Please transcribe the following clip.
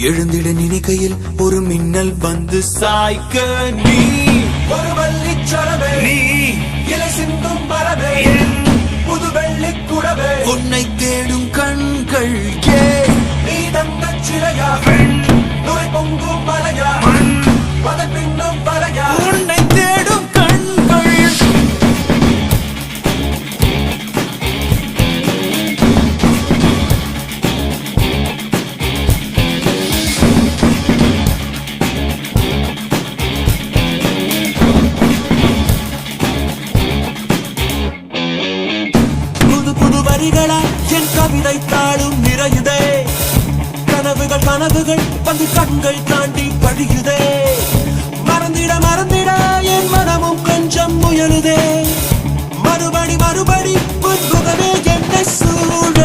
எழுந்திட நினைக்கையில் ஒரு மின்னல் வந்து சாய்க்க நீ ஒரு வள்ளிச்சரமே, நீ இலை சிந்தும் மரமே, புது வெள்ளி குடவே, உன்னை தேடும் கண்கள் ஏ நீ தந்த சிலையா, நுரை பொங்கும் மலையா, அதன் பின்னும் பலையா, உன்னை தேடும் கண்கள். புது புது வரிகளா என் கவிதை தாளும் நிறையுதே, கனவுகள் கனவுகள் வந்து கண்கள் தாண்டி பழியுதே, மறந்திட மறந்திட என் மனமும் கொஞ்சம் முயலுதே, மறுபடி மறுபடி புதுகவே என்னை சூழ